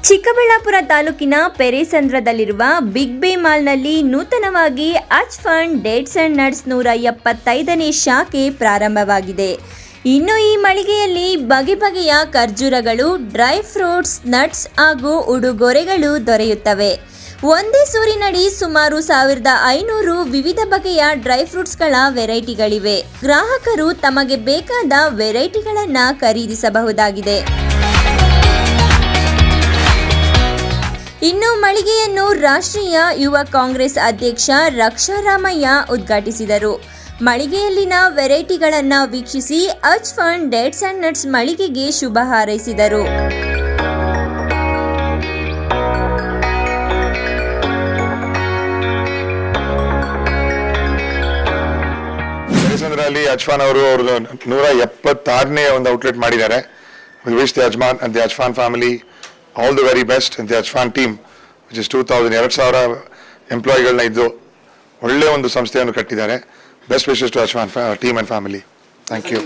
ಚಿಕ್ಕಬಳ್ಳಾಪುರ ತಾಲೂಕಿನ ಪೆರೇಸಂದ್ರದಲ್ಲಿರುವ ಬಿಗ್ ಬೇ ಮಾಲ್ನಲ್ಲಿ ನೂತನವಾಗಿ ಅಜ್ಫಾನ್ ಡೇಟ್ಸ್ ಅಂಡ್ ನಟ್ಸ್ 175ನೇ ಶಾಖೆ ಪ್ರಾರಂಭವಾಗಿದೆ. ಇನ್ನು ಈ ಮಳಿಗೆಯಲ್ಲಿ ಬಗೆ ಬಗೆಯ ಖರ್ಜೂರಗಳು, ಡ್ರೈ ಫ್ರೂಟ್ಸ್, ನಟ್ಸ್ ಹಾಗೂ ಉಡುಗೊರೆಗಳು ದೊರೆಯುತ್ತವೆ. ಒಂದೇ ಸೂರಿನಡಿ ಸುಮಾರು 1500 ವಿವಿಧ ಬಗೆಯ ಡ್ರೈ ಫ್ರೂಟ್ಸ್ಗಳ ವೆರೈಟಿಗಳಿವೆ. ಗ್ರಾಹಕರು ತಮಗೆ ಬೇಕಾದ ವೆರೈಟಿಗಳನ್ನು ಖರೀದಿಸಬಹುದಾಗಿದೆ. ಇನ್ನು ಮಳಿಗೆಯನ್ನು ರಾಷ್ಟ್ರೀಯ ಯುವ ಕಾಂಗ್ರೆಸ್ ಅಧ್ಯಕ್ಷ ರಕ್ಷಾರಾಮಯ್ಯ ಉದ್ಘಾಟಿಸಿದರು. ಮಳಿಗೆಯಲ್ಲಿನ ವೆರೈಟಿಗಳನ್ನು ವೀಕ್ಷಿಸಿ ಅಜ್ಫಾನ್ ಡೇಟ್ಸ್ ಅಂಡ್ ನಟ್ಸ್ ಮಳಿಗೆಗೆ ಶುಭ ಹಾರೈಸಿದರು. ಪೆರೇಸಂದ್ರಲ್ಲಿ ಅಜ್ಫಾನ್ ಅವರು 176ನೇ ಒಂದು ಔಟ್ಲೆಟ್ ಮಾಡಿದ್ದಾರೆ. We wish the Ajman and the Ajfan family all the very best and the Ajfan team, which is 2,000 ಎಂಪ್ಲಾಯಿಗಳನ್ನ ಇದ್ದು ಒಳ್ಳೆ ಒಂದು ಸಂಸ್ಥೆಯನ್ನು ಕಟ್ಟಿದ್ದಾರೆ. Best wishes to Ajfan team and family. Thank you.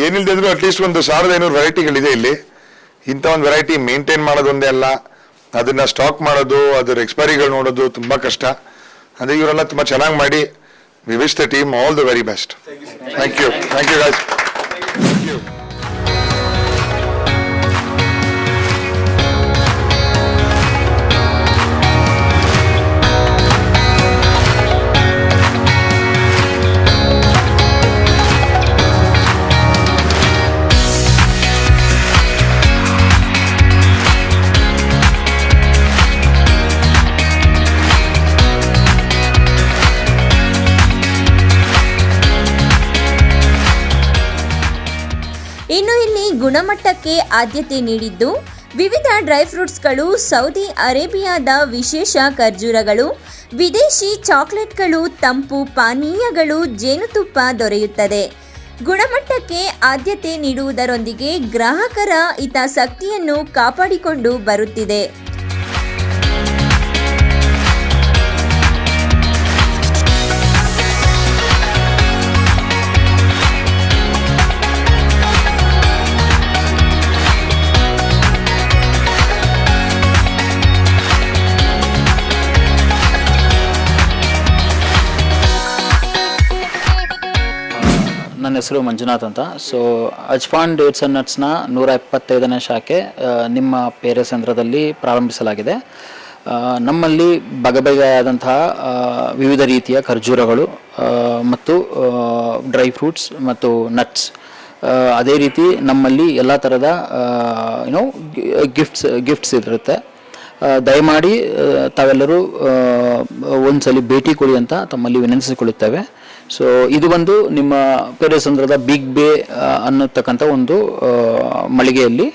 ಏನಿಲ್ಲದಿದ್ರು ಅಟ್ಲೀಸ್ಟ್ ಒಂದು 1500 ವೆರೈಟಿಗಳಿದೆ ಇಲ್ಲಿ. ಇಂಥ ಒಂದು ವೆರೈಟಿ ಮೇಂಟೈನ್ ಮಾಡೋದೊಂದೇ ಅಲ್ಲ, ಅದನ್ನ ಸ್ಟಾಕ್ ಮಾಡೋದು, ಅದರ ಎಕ್ಸ್ಪೈರಿಗಳು ನೋಡೋದು ತುಂಬ ಕಷ್ಟ. ಅಂದರೆ ಇವರೆಲ್ಲ ತುಂಬ ಚೆನ್ನಾಗಿ ಮಾಡಿ. We wish the team all the very best. Thank you. Thank you guys. Thank you. ಇನ್ನು ಇಲ್ಲಿ ಗುಣಮಟ್ಟಕ್ಕೆ ಆದ್ಯತೆ ನೀಡಿದ್ದು, ವಿವಿಧ ಡ್ರೈ ಫ್ರೂಟ್ಸ್ಗಳು, ಸೌದಿ ಅರೇಬಿಯಾದ ವಿಶೇಷ ಖರ್ಜೂರಗಳು, ವಿದೇಶಿ ಚಾಕ್ಲೇಟ್ಗಳು, ತಂಪು ಪಾನೀಯಗಳು, ಜೇನುತುಪ್ಪ ದೊರೆಯುತ್ತದೆ. ಗುಣಮಟ್ಟಕ್ಕೆ ಆದ್ಯತೆ ನೀಡುವುದರೊಂದಿಗೆ ಗ್ರಾಹಕರ ಹಿತಾಸಕ್ತಿಯನ್ನು ಕಾಪಾಡಿಕೊಂಡು ಬರುತ್ತಿದೆ. ನನ್ನ ಹೆಸರು ಮಂಜುನಾಥ್ ಅಂತ. ಸೊ ಅಜ್ಫಾನ್ ಡೇಟ್ಸ್ ಅಂಡ್ ನಟ್ಸ್ನ 175ನೇ ಶಾಖೆ ನಿಮ್ಮ ಪೆರೇಸಂದ್ರದಲ್ಲಿ ಪ್ರಾರಂಭಿಸಲಾಗಿದೆ. ನಮ್ಮಲ್ಲಿ ಬಗೆಬಗೆಯಾದಂತಹ ವಿವಿಧ ರೀತಿಯ ಖರ್ಜೂರಗಳು ಮತ್ತು ಡ್ರೈ ಫ್ರೂಟ್ಸ್ ಮತ್ತು ನಟ್ಸ್, ಅದೇ ರೀತಿ ನಮ್ಮಲ್ಲಿ ಎಲ್ಲ ಥರದ ಗಿಫ್ಟ್ಸ್ ಇರುತ್ತೆ. ದಯಮಾಡಿ ತಾವೆಲ್ಲರೂ ಒಂದ್ಸಲಿ ಭೇಟಿ ಕೊಡಿ ಅಂತ ತಮ್ಮಲ್ಲಿ ವಿನಂತಿಸಿಕೊಳ್ಳುತ್ತೇವೆ. ಸೊ ಇದು ಬಂದು ನಿಮ್ಮ ಪೆರೇಸಂದ್ರದ ಬಿಗ್ ಬೇ ಅನ್ನತಕ್ಕಂಥ ಒಂದು ಮಳಿಗೆಯಲ್ಲಿ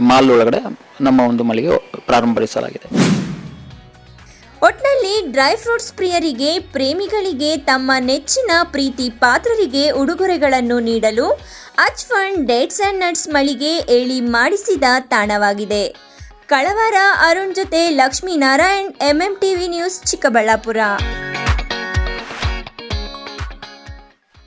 ಮಾಲ್ ಒಳಗಡೆ ನಮ್ಮ ಒಂದು ಮಳಿಗೆ ಪ್ರಾರಂಭಿಸಲಾಗಿದೆ. ಒಟ್ನಲ್ಲಿ ಡ್ರೈ ಫ್ರೂಟ್ಸ್ ಪ್ರಿಯರಿಗೆ, ಪ್ರೇಮಿಗಳಿಗೆ, ತಮ್ಮ ನೆಚ್ಚಿನ ಪ್ರೀತಿ ಪಾತ್ರರಿಗೆ ಉಡುಗೊರೆಗಳನ್ನು ನೀಡಲು ಅಜ್ಫಾನ್ ಡೇಟ್ಸ್ ಅಂಡ್ ನಟ್ಸ್ ಮಳಿಗೆ ಏಳಿ ಮಾಡಿಸಿದ ತಾಣವಾಗಿದೆ. ಕಳವಾರ ಅರುಣ್ ಜೊತೆ ಲಕ್ಷ್ಮೀನಾರಾಯಣ್, MMTV ನ್ಯೂಸ್, ಚಿಕ್ಕಬಳ್ಳಾಪುರ.